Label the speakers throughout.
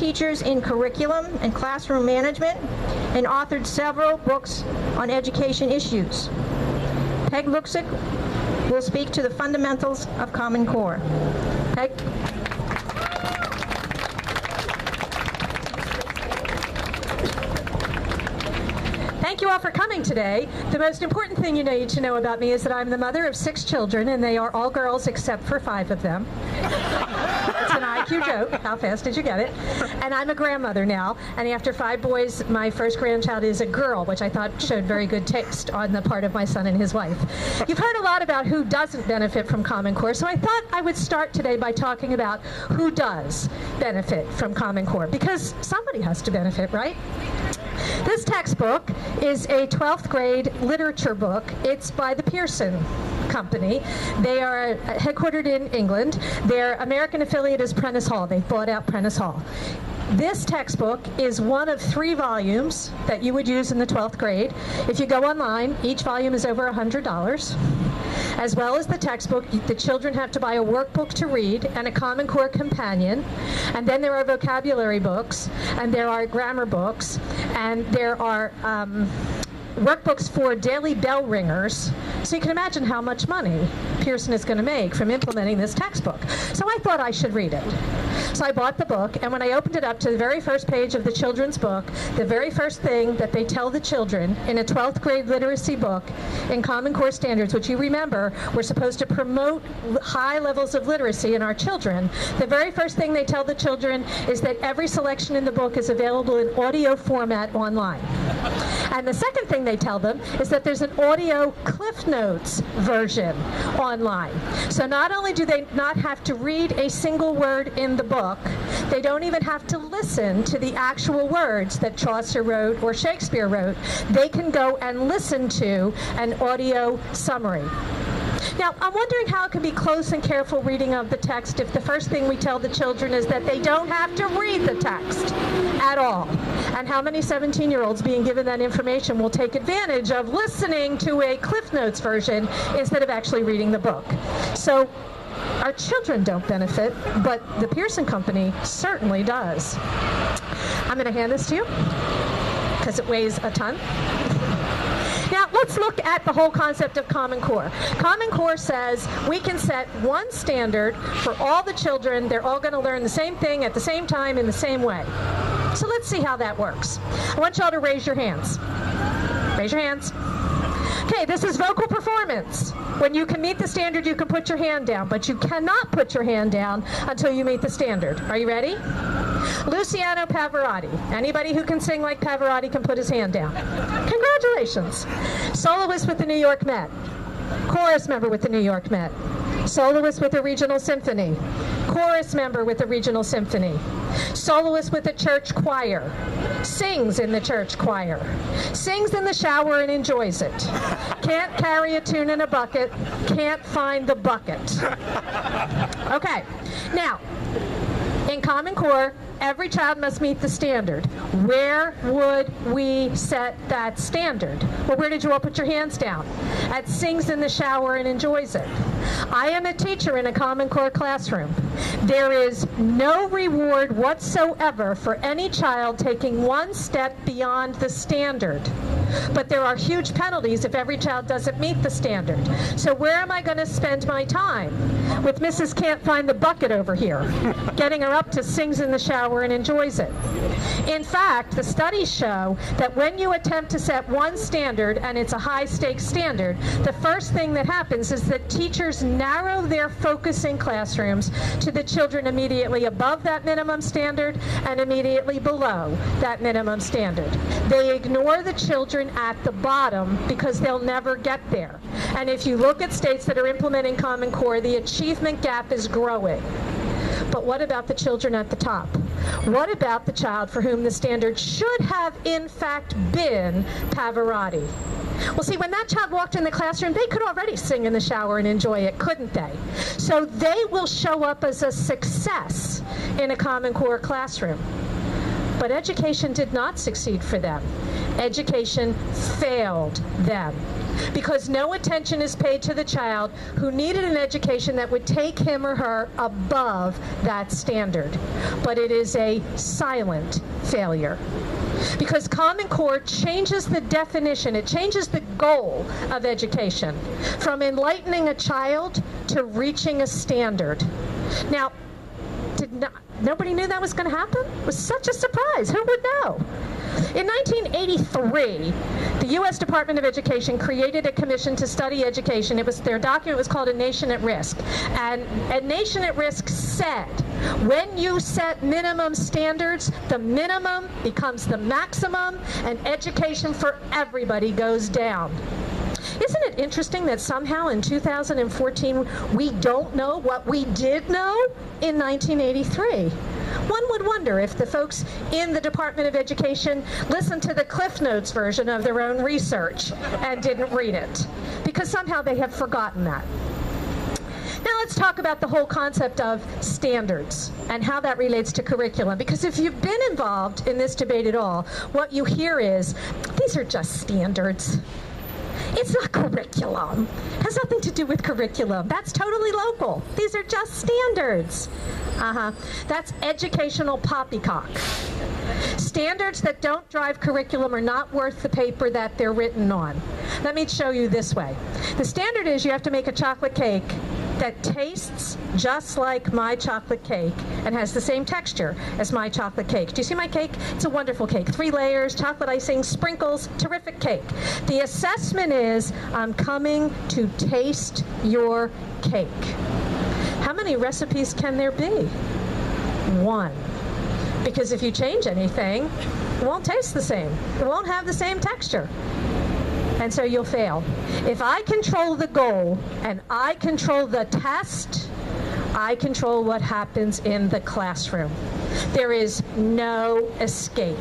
Speaker 1: teachers in curriculum and classroom management and authored several books on education issues. Peg Luksic will speak to the fundamentals of Common Core. Peg? Thank you all for coming today. The most important thing you need to know about me is that I'm the mother of 6 children, and they are all girls except for 5 of them. It's an IQ joke. How fast did you get it? And I'm a grandmother now, and after 5 boys, my first grandchild is a girl, which I thought showed very good taste on the part of my son and his wife. You've heard a lot about who doesn't benefit from Common Core, so I thought I would start today by talking about who does benefit from Common Core, because somebody has to benefit, right? This textbook is a 12th grade literature book. It's by the Pearson Company. They are headquartered in England. Their American affiliate is Prentice Hall. They've bought out Prentice Hall. This textbook is one of 3 volumes that you would use in the 12th grade. If you go online, each volume is over $100. As well as the textbook, the children have to buy a workbook to read and a Common Core companion. And then there are vocabulary books, and there are grammar books, and there are workbooks for daily bell ringers. So you can imagine how much money Pearson is going to make from implementing this textbook. So I thought I should read it. So I bought the book, and when I opened it up to the very first page of the children's book, the very first thing that they tell the children in a 12th grade literacy book in Common Core standards, which you remember we're supposed to promote high levels of literacy in our children, the very first thing they tell the children is that every selection in the book is available in audio format online. And the second thing they tell them is that there's an audio Cliff Notes version online. So not only do they not have to read a single word in the book, they don't even have to listen to the actual words that Chaucer wrote or Shakespeare wrote. They can go and listen to an audio summary. Now, I'm wondering how it can be close and careful reading of the text if the first thing we tell the children is that they don't have to read the text at all. And how many 17-year-olds being given that information will take advantage of listening to a Cliff Notes version instead of actually reading the book. So our children don't benefit, but the Pearson Company certainly does. I'm going to hand this to you because it weighs a ton. Now, let's look at the whole concept of Common Core. Common Core says we can set one standard for all the children. They're all going to learn the same thing at the same time in the same way. So let's see how that works. I want y'all to raise your hands. Raise your hands. Okay, this is vocal performance. When you can meet the standard, you can put your hand down, but you cannot put your hand down until you meet the standard. Are you ready? Luciano Pavarotti. Anybody who can sing like Pavarotti can put his hand down. Congratulations. Soloist with the New York Met. Chorus member with the New York Met. Soloist with a regional symphony. Chorus member with a regional symphony. Soloist with a church choir. Sings in the church choir. Sings in the shower and enjoys it. Can't carry a tune in a bucket. Can't find the bucket. Okay. Now, in Common Core, every child must meet the standard. Where would we set that standard? Well, where did you all put your hands down? At sings in the shower and enjoys it. I am a teacher in a Common Core classroom. There is no reward whatsoever for any child taking one step beyond the standard. But there are huge penalties if every child doesn't meet the standard. So where am I going to spend my time? With Mrs. Can't Find the Bucket over here, getting her up to sings in the shower and enjoys it. In fact, the studies show that when you attempt to set one standard, and it's a high-stakes standard, the first thing that happens is that teachers narrow their focus in classrooms to the children immediately above that minimum standard and immediately below that minimum standard. They ignore the children at the bottom because they'll never get there. And if you look at states that are implementing Common Core, the achievement gap is growing. But what about the children at the top? What about the child for whom the standard should have in fact been Pavarotti? Well, see, when that child walked in the classroom, they could already sing in the shower and enjoy it, couldn't they? So they will show up as a success in a Common Core classroom. But education did not succeed for them. Education failed them because no attention is paid to the child who needed an education that would take him or her above that standard. But it is a silent failure, because Common Core changes the definition, it changes the goal of education from enlightening a child to reaching a standard. Now, nobody knew that was going to happen? It was such a surprise. Who would know? In 1983, the U.S. Department of Education created a commission to study education. Their document was called A Nation at Risk. And A Nation at Risk said, when you set minimum standards, the minimum becomes the maximum, and education for everybody goes down. Isn't it interesting that somehow in 2014 we don't know what we did know in 1983? One would wonder if the folks in the Department of Education listened to the Cliff Notes version of their own research and didn't read it, because somehow they have forgotten that. Now let's talk about the whole concept of standards and how that relates to curriculum, because if you've been involved in this debate at all, what you hear is, these are just standards. It's not curriculum. It has nothing to do with curriculum. That's totally local. These are just standards. That's educational poppycock. Standards that don't drive curriculum are not worth the paper that they're written on. Let me show you this way. The standard is you have to make a chocolate cake that tastes just like my chocolate cake and has the same texture as my chocolate cake. Do you see my cake? It's a wonderful cake. 3 layers, chocolate icing, sprinkles, terrific cake. The assessment is, I'm coming to taste your cake. How many recipes can there be? 1. Because if you change anything, it won't taste the same. It won't have the same texture. And so you'll fail. If I control the goal and I control the test, I control what happens in the classroom. There is no escape.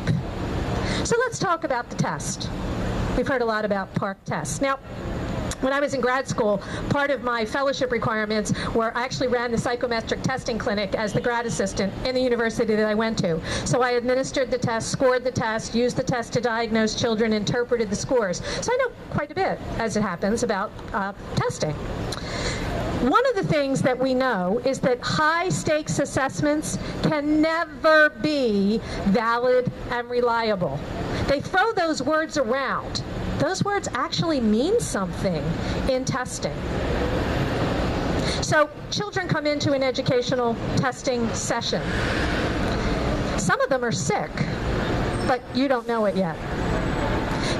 Speaker 1: So let's talk about the test. We've heard a lot about PARCC tests. Now, when I was in grad school, part of my fellowship requirements were I actually ran the psychometric testing clinic as the grad assistant in the university that I went to. So I administered the test, scored the test, used the test to diagnose children, interpreted the scores. So I know quite a bit, as it happens, about testing. One of the things that we know is that high-stakes assessments can never be valid and reliable. They throw those words around. Those words actually mean something in testing. So children come into an educational testing session. Some of them are sick, but you don't know it yet.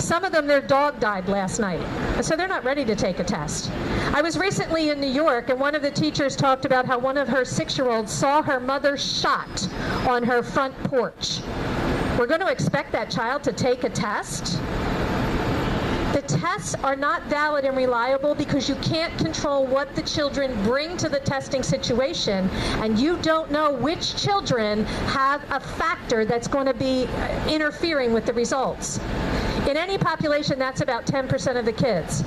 Speaker 1: Some of them, their dog died last night, and so they're not ready to take a test. I was recently in New York, and one of the teachers talked about how one of her 6-year-olds saw her mother shot on her front porch. We're going to expect that child to take a test? The tests are not valid and reliable because you can't control what the children bring to the testing situation, and you don't know which children have a factor that's going to be interfering with the results. In any population, that's about 10% of the kids.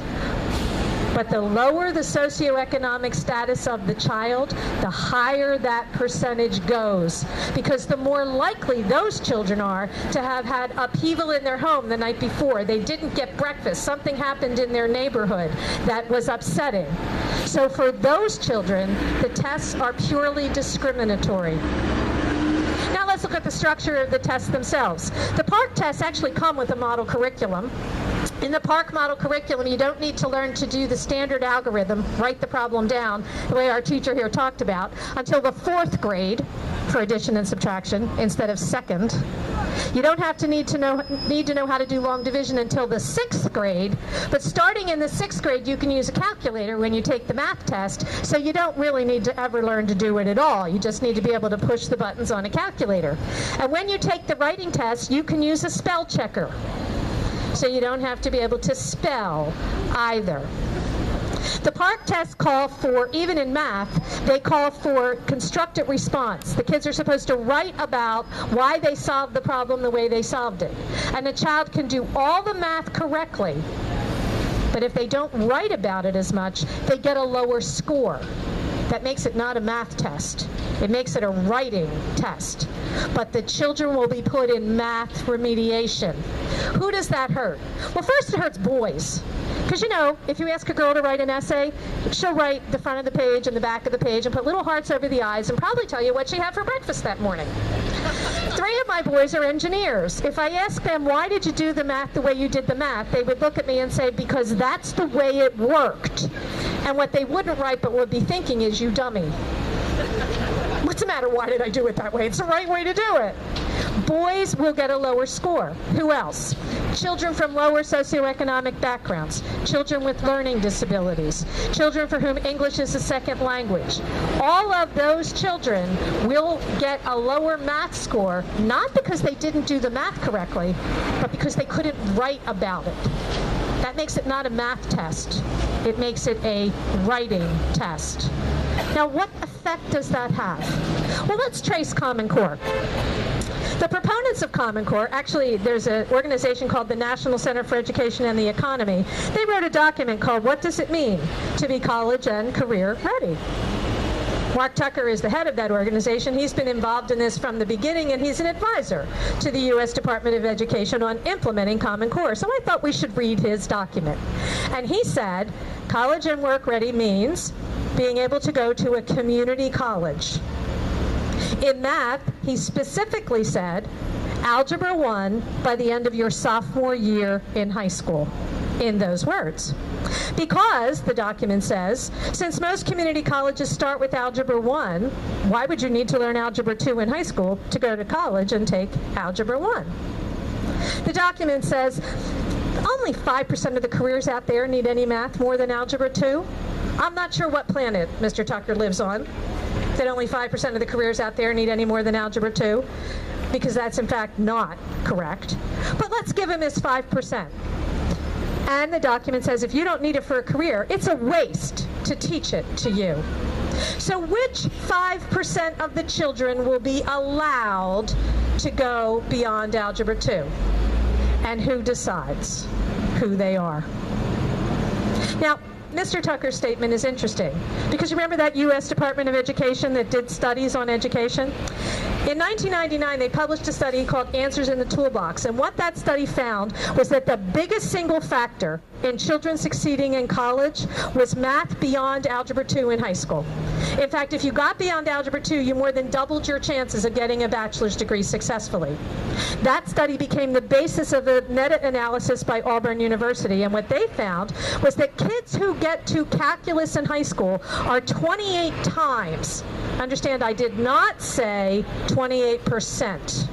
Speaker 1: But the lower the socioeconomic status of the child, the higher that percentage goes. Because the more likely those children are to have had upheaval in their home the night before. They didn't get breakfast. Something happened in their neighborhood that was upsetting. So for those children, the tests are purely discriminatory. Now let's look at the structure of the tests themselves. The PARCC tests actually come with a model curriculum. In the PARCC model curriculum, you don't need to learn to do the standard algorithm, write the problem down, the way our teacher here talked about, until the 4th grade for addition and subtraction instead of 2nd. You don't have to need to know how to do long division until the 6th grade, but starting in the 6th grade, you can use a calculator when you take the math test, so you don't really need to ever learn to do it at all. You just need to be able to push the buttons on a calculator. And when you take the writing test, you can use a spell checker. So you don't have to be able to spell either. The PARCC tests call for, even in math, they call for constructed response. The kids are supposed to write about why they solved the problem the way they solved it. And the child can do all the math correctly, but if they don't write about it as much, they get a lower score. That makes it not a math test. It makes it a writing test. But the children will be put in math remediation. Who does that hurt? Well, first it hurts boys. Because, you know, if you ask a girl to write an essay, she'll write the front of the page and the back of the page and put little hearts over the eyes and probably tell you what she had for breakfast that morning. 3 of my boys are engineers. If I ask them, why did you do the math the way you did the math, they would look at me and say, because that's the way it worked. And what they wouldn't write but would be thinking is, you dummy. What's the matter? Why did I do it that way? It's the right way to do it. Boys will get a lower score. Who else? Children from lower socioeconomic backgrounds, children with learning disabilities, children for whom English is a second language. All of those children will get a lower math score, not because they didn't do the math correctly, but because they couldn't write about it. That makes it not a math test. It makes it a writing test. Now, what effect does that have? Well, let's trace Common Core. The proponents of Common Core, actually there's an organization called the National Center for Education and the Economy. They wrote a document called What Does It Mean to Be College and Career Ready? Mark Tucker is the head of that organization. He's been involved in this from the beginning, and he's an advisor to the U.S. Department of Education on implementing Common Core. So I thought we should read his document. And he said, college and work ready means being able to go to a community college. In math, he specifically said, Algebra 1 by the end of your sophomore year in high school, in those words. Because, the document says, since most community colleges start with Algebra 1, why would you need to learn Algebra 2 in high school to go to college and take Algebra 1? The document says, only 5% of the careers out there need any math more than Algebra 2. I'm not sure what planet Mr. Tucker lives on, that only 5% of the careers out there need any more than Algebra 2, because that's in fact not correct. But let's give him his 5%. And the document says if you don't need it for a career, it's a waste to teach it to you. So which 5% of the children will be allowed to go beyond Algebra 2? And who decides who they are? Now, Mr. Tucker's statement is interesting, because remember that U.S. Department of Education that did studies on education? In 1999, they published a study called Answers in the Toolbox, and what that study found was that the biggest single factor in children succeeding in college was math beyond Algebra 2 in high school. In fact, if you got beyond Algebra 2, you more than doubled your chances of getting a bachelor's degree successfully. That study became the basis of a meta-analysis by Auburn University, and what they found was that kids who get to calculus in high school are 28 times. Understand, I did not say 28%.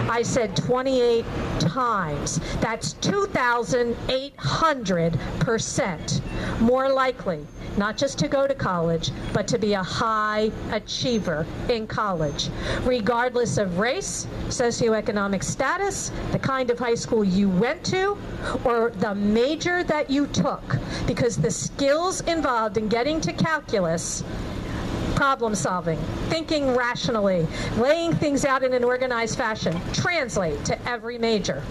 Speaker 1: I said 28 times. That's 2,800% more likely, not just to go to college, but to be a high achiever in college, regardless of race, socioeconomic status, the kind of high school you went to, or the major that you took, because the skills involved in getting to calculus, problem solving, thinking rationally, laying things out in an organized fashion, translate to every major.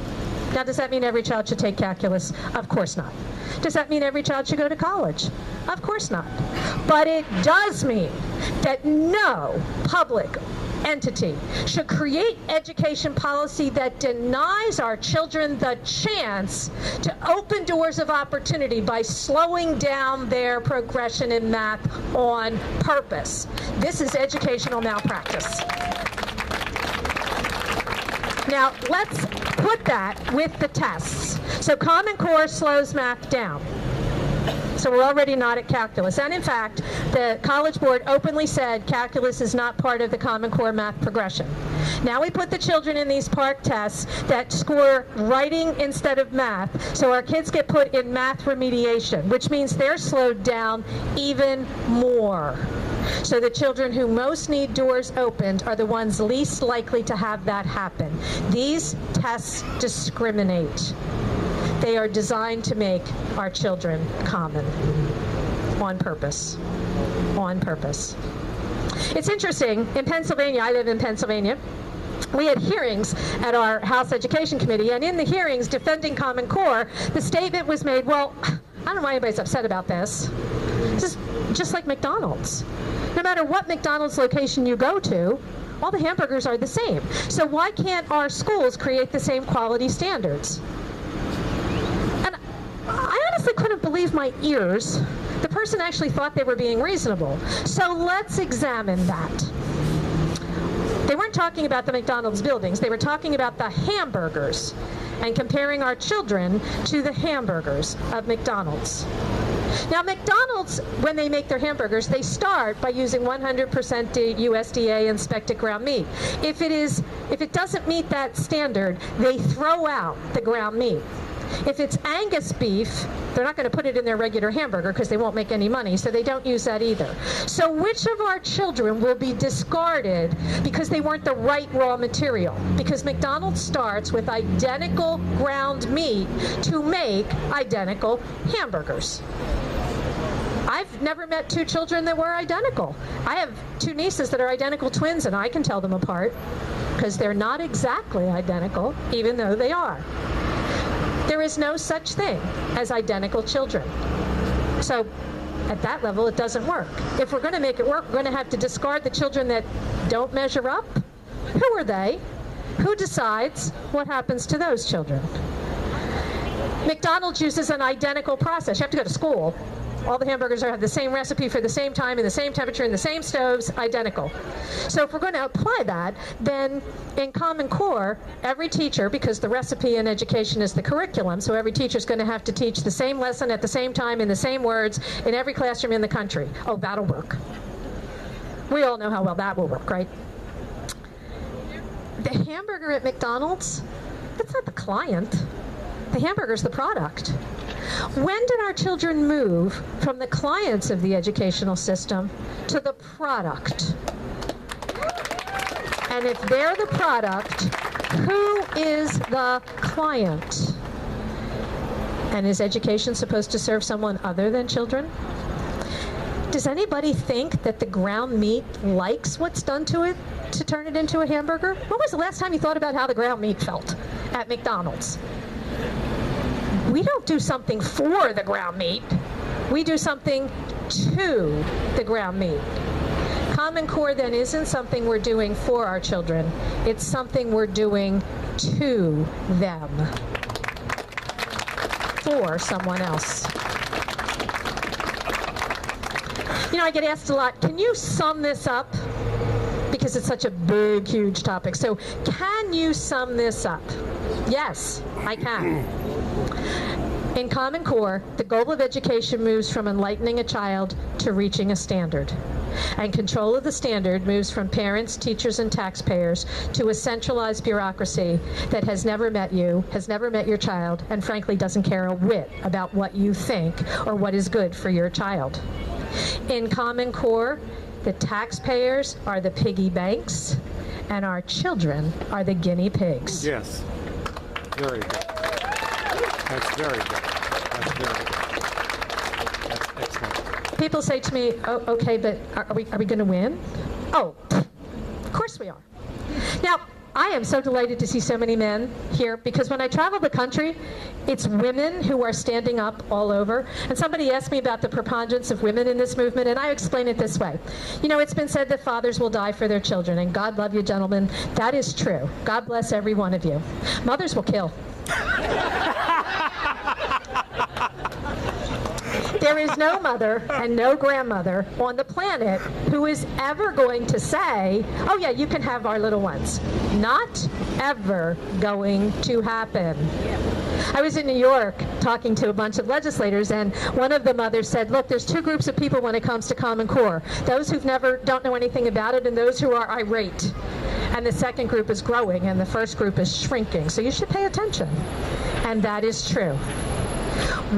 Speaker 1: Now, does that mean every child should take calculus? Of course not. Does that mean every child should go to college? Of course not. But it does mean that no public entity should create education policy that denies our children the chance to open doors of opportunity by slowing down their progression in math on purpose. This is educational malpractice. Now, let's put that with the tests. So Common Core slows math down. So we're already not at calculus. And in fact, the College Board openly said calculus is not part of the Common Core math progression. Now we put the children in these PARCC tests that score writing instead of math. So our kids get put in math remediation, which means they're slowed down even more. So the children who most need doors opened are the ones least likely to have that happen. These tests discriminate. They are designed to make our children common, on purpose, on purpose. It's interesting, in Pennsylvania, I live in Pennsylvania, we had hearings at our House Education Committee, and in the hearings defending Common Core, the statement was made, well, I don't know why anybody's upset about this. This is just like McDonald's. No matter what McDonald's location you go to, all the hamburgers are the same. So why can't our schools create the same quality standards? And I honestly couldn't believe my ears. The person actually thought they were being reasonable. So let's examine that. They weren't talking about the McDonald's buildings. They were talking about the hamburgers and comparing our children to the hamburgers of McDonald's. Now, McDonald's, when they make their hamburgers, they start by using 100% USDA inspected ground meat. If it doesn't meet that standard, they throw out the ground meat. If it's Angus beef, they're not going to put it in their regular hamburger because they won't make any money, so they don't use that either. So which of our children will be discarded because they weren't the right raw material? Because McDonald's starts with identical ground meat to make identical hamburgers. I've never met two children that were identical. I have two nieces that are identical twins, and I can tell them apart because they're not exactly identical, even though they are. There is no such thing as identical children. So at that level, it doesn't work. If we're going to make it work, we're going to have to discard the children that don't measure up. Who are they? Who decides what happens to those children? McDonald's uses an identical process. You have to go to school. All the hamburgers have the same recipe for the same time, in the same temperature, in the same stoves, identical. So if we're going to apply that, then in Common Core, every teacher, because the recipe in education is the curriculum, so every teacher is going to have to teach the same lesson at the same time in the same words in every classroom in the country. Oh, that'll work. We all know how well that will work, right? The hamburger at McDonald's, that's not the client. The hamburger's the product. When did our children move from the clients of the educational system to the product? And if they're the product, who is the client? And is education supposed to serve someone other than children? Does anybody think that the ground meat likes what's done to it to turn it into a hamburger? When was the last time you thought about how the ground meat felt at McDonald's? We don't do something for the ground meat. We do something to the ground meat. Common Core then isn't something we're doing for our children. It's something we're doing to them, for someone else. You know, I get asked a lot, can you sum this up? Because it's such a big, huge topic. So can you sum this up? Yes, I can. In Common Core, the goal of education moves from enlightening a child to reaching a standard. And control of the standard moves from parents, teachers, and taxpayers to a centralized bureaucracy that has never met you, has never met your child, and frankly doesn't care a whit about what you think or what is good for your child. In Common Core, the taxpayers are the piggy banks, and our children are the guinea pigs.
Speaker 2: Yes. Very good. That's very good. That's very good. That's excellent.
Speaker 1: People say to me, oh, okay, but are we going to win? Oh, of course we are. Now, I am so delighted to see so many men here, because when I travel the country, it's women who are standing up all over. And somebody asked me about the preponderance of women in this movement, and I explain it this way. You know, it's been said that fathers will die for their children, and God love you, gentlemen. That is true. God bless every one of you. Mothers will kill. There is no mother and no grandmother on the planet who is ever going to say, oh yeah, you can have our little ones. Not ever going to happen. I was in New York talking to a bunch of legislators, and one of the mothers said, look, there's two groups of people when it comes to Common Core. Those who don't know anything about it, and those who are irate. And the second group is growing, and the first group is shrinking. So you should pay attention. And that is true.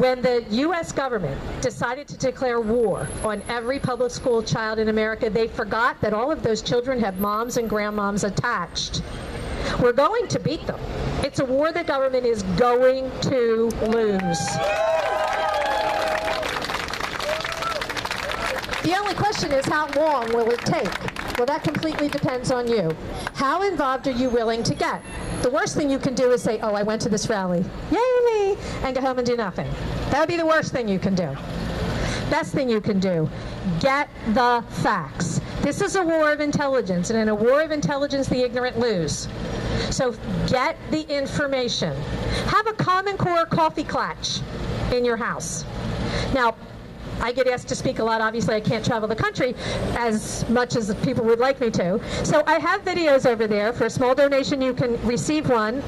Speaker 1: When the U.S. government decided to declare war on every public school child in America, they forgot that all of those children have moms and grandmoms attached. We're going to beat them. It's a war the government is going to lose. The only question is, how long will it take? Well, that completely depends on you. How involved are you willing to get? The worst thing you can do is say, oh, I went to this rally, yay me, and go home and do nothing. That would be the worst thing you can do. Best thing you can do, get the facts. This is a war of intelligence, and in a war of intelligence, the ignorant lose. So get the information. Have a Common Core coffee clutch in your house. Now, I get asked to speak a lot. Obviously, I can't travel the country as much as people would like me to. So I have videos over there. For a small donation, you can receive one.